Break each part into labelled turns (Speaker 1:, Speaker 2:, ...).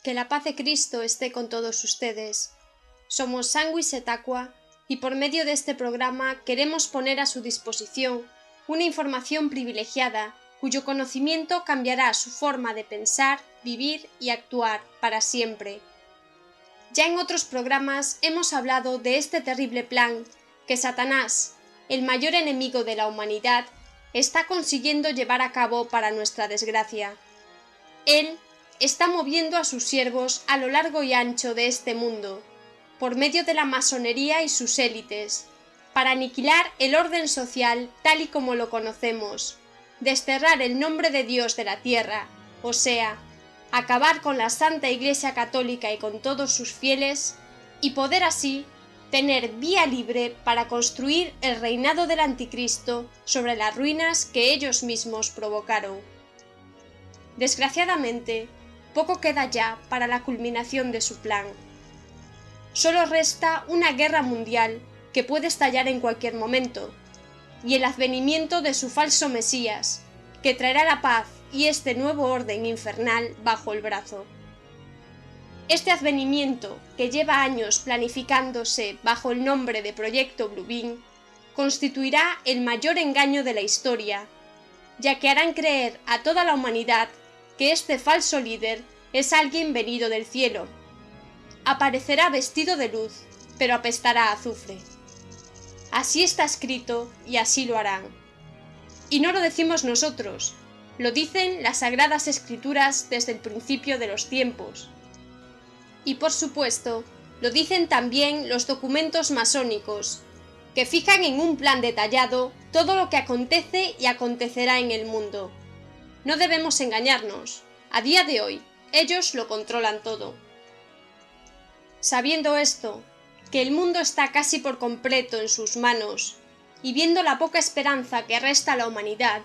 Speaker 1: Que la paz de Cristo esté con todos ustedes. Somos Sanguis et Aqua y por medio de este programa queremos poner a su disposición una información privilegiada cuyo conocimiento cambiará su forma de pensar, vivir y actuar para siempre. Ya en otros programas hemos hablado de este terrible plan que Satanás, el mayor enemigo de la humanidad, está consiguiendo llevar a cabo para nuestra desgracia. Él está moviendo a sus siervos a lo largo y ancho de este mundo, por medio de la masonería y sus élites, para aniquilar el orden social tal y como lo conocemos, desterrar el nombre de Dios de la tierra, o sea, acabar con la Santa Iglesia Católica y con todos sus fieles, y poder así tener vía libre para construir el reinado del Anticristo sobre las ruinas que ellos mismos provocaron. Desgraciadamente, poco queda ya para la culminación de su plan. Solo resta una guerra mundial que puede estallar en cualquier momento, y el advenimiento de su falso Mesías, que traerá la paz y este nuevo orden infernal bajo el brazo. Este advenimiento, que lleva años planificándose bajo el nombre de Proyecto Bluebeam, constituirá el mayor engaño de la historia, ya que harán creer a toda la humanidad que este falso líder es alguien venido del cielo. Aparecerá vestido de luz, pero apestará a azufre. Así está escrito y así lo harán. Y no lo decimos nosotros, lo dicen las Sagradas Escrituras desde el principio de los tiempos. Y por supuesto, lo dicen también los documentos masónicos, que fijan en un plan detallado todo lo que acontece y acontecerá en el mundo. No debemos engañarnos, a día de hoy, ellos lo controlan todo. Sabiendo esto, que el mundo está casi por completo en sus manos, y viendo la poca esperanza que resta a la humanidad,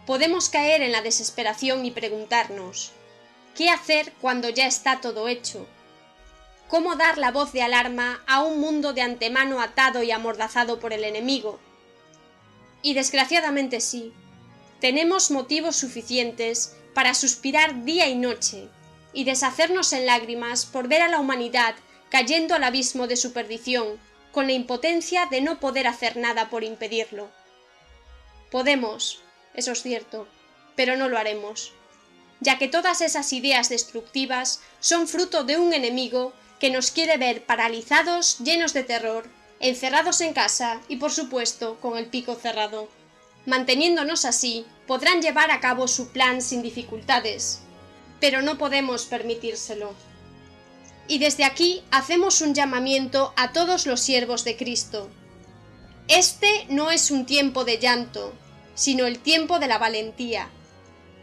Speaker 1: podemos caer en la desesperación y preguntarnos, ¿qué hacer cuando ya está todo hecho? ¿Cómo dar la voz de alarma a un mundo de antemano atado y amordazado por el enemigo? Y desgraciadamente sí, tenemos motivos suficientes para suspirar día y noche, y deshacernos en lágrimas por ver a la humanidad cayendo al abismo de su perdición, con la impotencia de no poder hacer nada por impedirlo. Podemos, eso es cierto, pero no lo haremos, ya que todas esas ideas destructivas son fruto de un enemigo que nos quiere ver paralizados, llenos de terror, encerrados en casa y, por supuesto, con el pico cerrado. Manteniéndonos así, podrán llevar a cabo su plan sin dificultades, pero no podemos permitírselo. Y desde aquí hacemos un llamamiento a todos los siervos de Cristo. Este no es un tiempo de llanto, sino el tiempo de la valentía.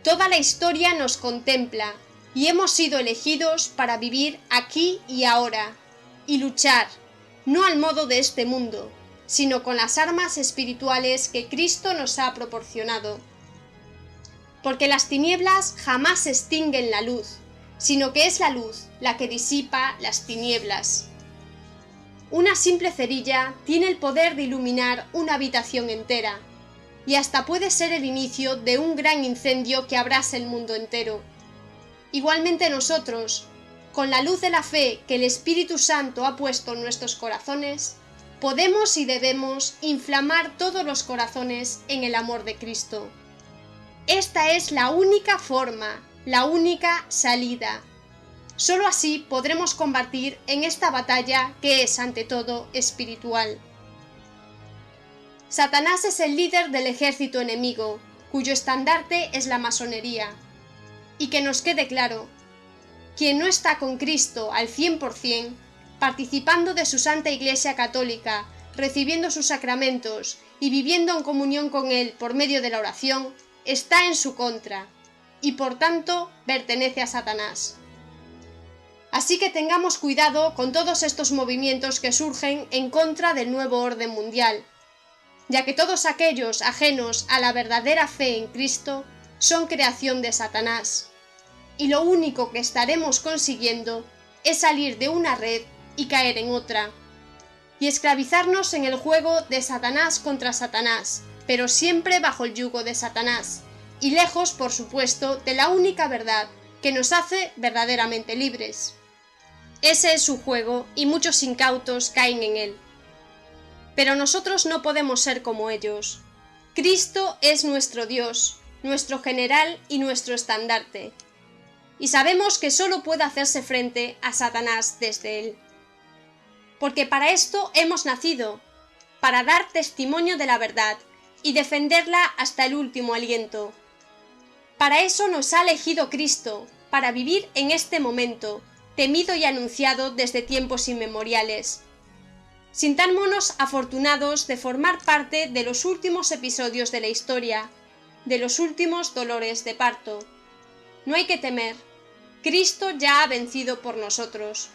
Speaker 1: Toda la historia nos contempla, y hemos sido elegidos para vivir aquí y ahora, y luchar, no al modo de este mundo, sino con las armas espirituales que Cristo nos ha proporcionado. Porque las tinieblas jamás extinguen la luz, sino que es la luz la que disipa las tinieblas. Una simple cerilla tiene el poder de iluminar una habitación entera, y hasta puede ser el inicio de un gran incendio que abrase el mundo entero. Igualmente nosotros, con la luz de la fe que el Espíritu Santo ha puesto en nuestros corazones, podemos y debemos inflamar todos los corazones en el amor de Cristo. Esta es la única forma, la única salida. Solo así podremos combatir en esta batalla que es ante todo espiritual. Satanás es el líder del ejército enemigo, cuyo estandarte es la masonería. Y que nos quede claro, quien no está con Cristo al 100%, participando de su Santa Iglesia Católica, recibiendo sus sacramentos y viviendo en comunión con Él por medio de la oración, está en su contra, y por tanto pertenece a Satanás. Así que tengamos cuidado con todos estos movimientos que surgen en contra del nuevo orden mundial, ya que todos aquellos ajenos a la verdadera fe en Cristo son creación de Satanás, y lo único que estaremos consiguiendo es salir de una red y caer en otra, y esclavizarnos en el juego de Satanás contra Satanás, pero siempre bajo el yugo de Satanás, y lejos, por supuesto, de la única verdad, que nos hace verdaderamente libres. Ese es su juego y muchos incautos caen en él. Pero nosotros no podemos ser como ellos. Cristo es nuestro Dios, nuestro general y nuestro estandarte. Y sabemos que solo puede hacerse frente a Satanás desde él. Porque para esto hemos nacido, para dar testimonio de la verdad y defenderla hasta el último aliento. Para eso nos ha elegido Cristo, para vivir en este momento, temido y anunciado desde tiempos inmemoriales. Sintámonos afortunados de formar parte de los últimos episodios de la historia, de los últimos dolores de parto. No hay que temer, Cristo ya ha vencido por nosotros.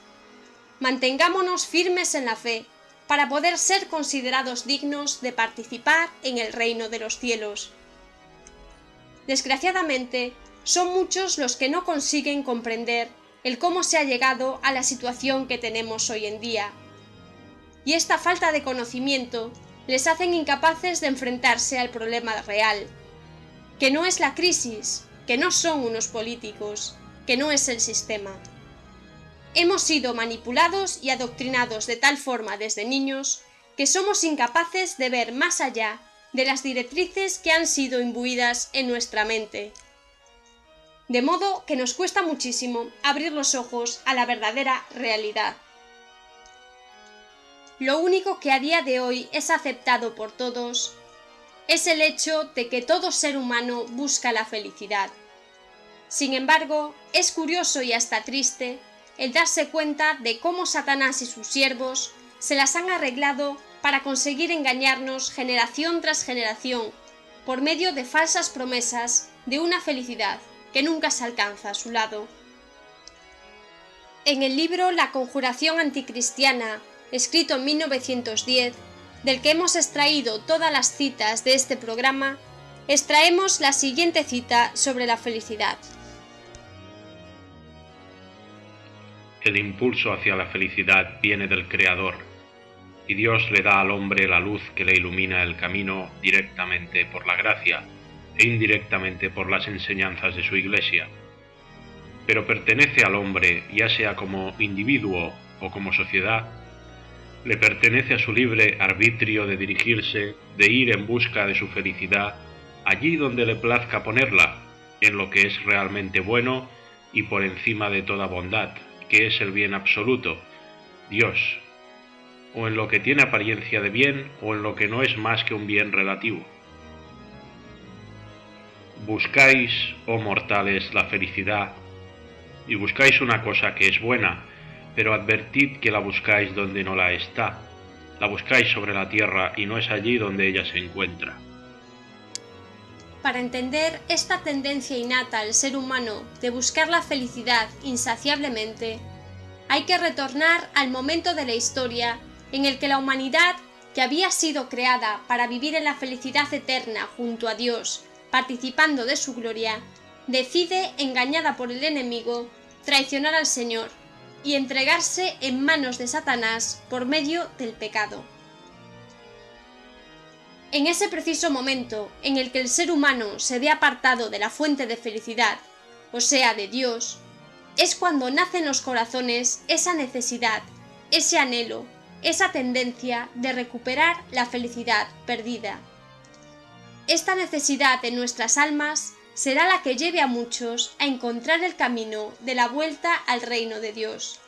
Speaker 1: Mantengámonos firmes en la fe, para poder ser considerados dignos de participar en el reino de los cielos. Desgraciadamente, son muchos los que no consiguen comprender el cómo se ha llegado a la situación que tenemos hoy en día. Y esta falta de conocimiento les hacen incapaces de enfrentarse al problema real, que no es la crisis, que no son unos políticos, que no es el sistema. Hemos sido manipulados y adoctrinados de tal forma desde niños que somos incapaces de ver más allá de las directrices que han sido imbuidas en nuestra mente. De modo que nos cuesta muchísimo abrir los ojos a la verdadera realidad. Lo único que a día de hoy es aceptado por todos es el hecho de que todo ser humano busca la felicidad. Sin embargo, es curioso y hasta triste el darse cuenta de cómo Satanás y sus siervos se las han arreglado para conseguir engañarnos generación tras generación por medio de falsas promesas de una felicidad que nunca se alcanza a su lado. En el libro La conjuración anticristiana, escrito en 1910, del que hemos extraído todas las citas de este programa, extraemos la siguiente cita sobre la felicidad.
Speaker 2: El impulso hacia la felicidad viene del Creador, y Dios le da al hombre la luz que le ilumina el camino directamente por la gracia e indirectamente por las enseñanzas de su Iglesia. Pero pertenece al hombre, ya sea como individuo o como sociedad, le pertenece a su libre arbitrio de dirigirse, de ir en busca de su felicidad allí donde le plazca ponerla, en lo que es realmente bueno y por encima de toda bondad, que es el bien absoluto, Dios, o en lo que tiene apariencia de bien o en lo que no es más que un bien relativo. Buscáis, oh mortales, la felicidad, y buscáis una cosa que es buena, pero advertid que la buscáis donde no la está, la buscáis sobre la tierra y no es allí donde ella se encuentra.
Speaker 1: Para entender esta tendencia innata al ser humano de buscar la felicidad insaciablemente, hay que retornar al momento de la historia en el que la humanidad, que había sido creada para vivir en la felicidad eterna junto a Dios, participando de su gloria, decide, engañada por el enemigo, traicionar al Señor y entregarse en manos de Satanás por medio del pecado. En ese preciso momento en el que el ser humano se ve apartado de la fuente de felicidad, o sea, de Dios, es cuando nace en los corazones esa necesidad, ese anhelo, esa tendencia de recuperar la felicidad perdida. Esta necesidad en nuestras almas será la que lleve a muchos a encontrar el camino de la vuelta al reino de Dios.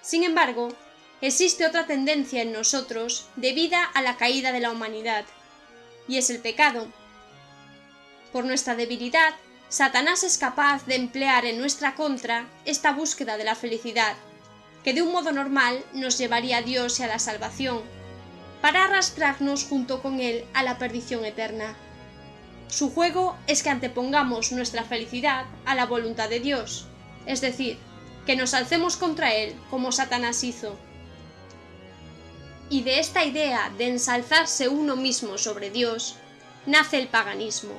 Speaker 1: Sin embargo, existe otra tendencia en nosotros debida a la caída de la humanidad, y es el pecado. Por nuestra debilidad, Satanás es capaz de emplear en nuestra contra esta búsqueda de la felicidad, que de un modo normal nos llevaría a Dios y a la salvación, para arrastrarnos junto con Él a la perdición eterna. Su juego es que antepongamos nuestra felicidad a la voluntad de Dios, es decir, que nos alcemos contra Él como Satanás hizo. Y de esta idea de ensalzarse uno mismo sobre Dios, nace el paganismo.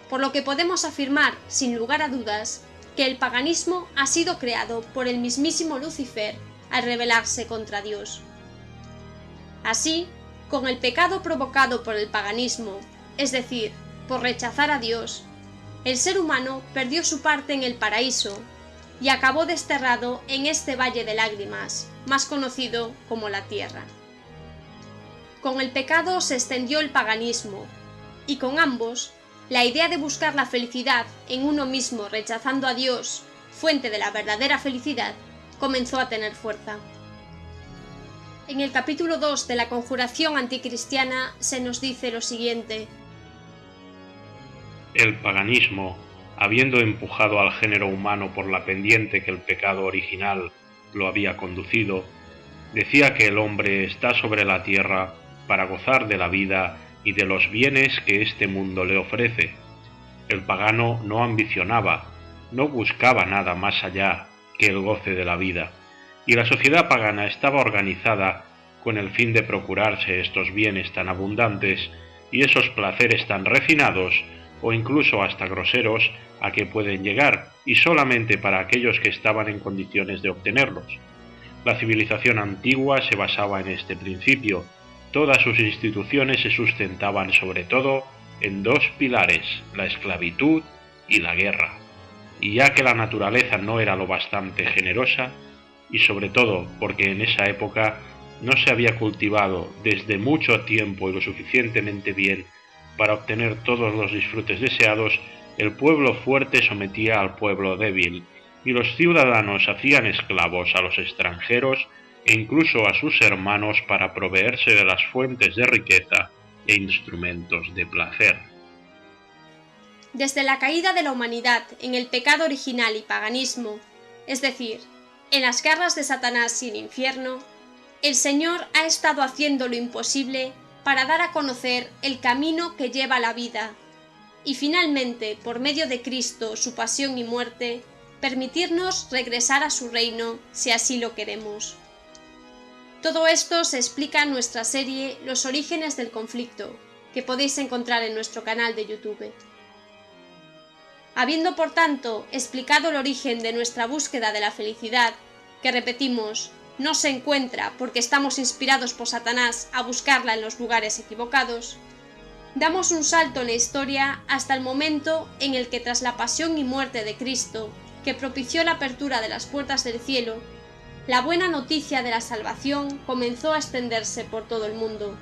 Speaker 1: Por lo que podemos afirmar, sin lugar a dudas, que el paganismo ha sido creado por el mismísimo Lucifer al rebelarse contra Dios. Así, con el pecado provocado por el paganismo, es decir, por rechazar a Dios, el ser humano perdió su parte en el paraíso y acabó desterrado en este valle de lágrimas, más conocido como la tierra. Con el pecado se extendió el paganismo, y con ambos, la idea de buscar la felicidad en uno mismo rechazando a Dios, fuente de la verdadera felicidad, comenzó a tener fuerza. En el capítulo 2 de la Conjuración anticristiana se nos dice lo siguiente:
Speaker 2: el paganismo, habiendo empujado al género humano por la pendiente que el pecado original lo había conducido, decía que el hombre está sobre la tierra para gozar de la vida y de los bienes que este mundo le ofrece. El pagano no ambicionaba, no buscaba nada más allá que el goce de la vida, y la sociedad pagana estaba organizada con el fin de procurarse estos bienes tan abundantes y esos placeres tan refinados o incluso hasta groseros a que pueden llegar, y solamente para aquellos que estaban en condiciones de obtenerlos. La civilización antigua se basaba en este principio. Todas sus instituciones se sustentaban sobre todo en dos pilares, la esclavitud y la guerra. Y ya que la naturaleza no era lo bastante generosa, y sobre todo porque en esa época no se había cultivado desde mucho tiempo y lo suficientemente bien para obtener todos los disfrutes deseados, el pueblo fuerte sometía al pueblo débil, y los ciudadanos hacían esclavos a los extranjeros e incluso a sus hermanos para proveerse de las fuentes de riqueza e instrumentos de placer.
Speaker 1: Desde la caída de la humanidad en el pecado original y paganismo, es decir, en las garras de Satanás y el infierno, el Señor ha estado haciendo lo imposible para dar a conocer el camino que lleva a la vida, y finalmente, por medio de Cristo, su pasión y muerte, permitirnos regresar a su reino si así lo queremos. Todo esto se explica en nuestra serie Los orígenes del conflicto, que podéis encontrar en nuestro canal de YouTube. Habiendo, por tanto, explicado el origen de nuestra búsqueda de la felicidad, que repetimos, no se encuentra porque estamos inspirados por Satanás a buscarla en los lugares equivocados, damos un salto en la historia hasta el momento en el que, tras la pasión y muerte de Cristo, que propició la apertura de las puertas del cielo, la buena noticia de la salvación comenzó a extenderse por todo el mundo.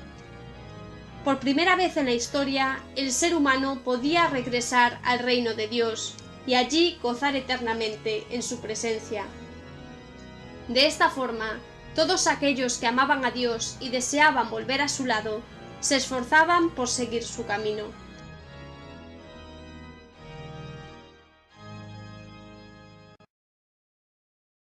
Speaker 1: Por primera vez en la historia, el ser humano podía regresar al reino de Dios y allí gozar eternamente en su presencia. De esta forma, todos aquellos que amaban a Dios y deseaban volver a su lado, se esforzaban por seguir su camino.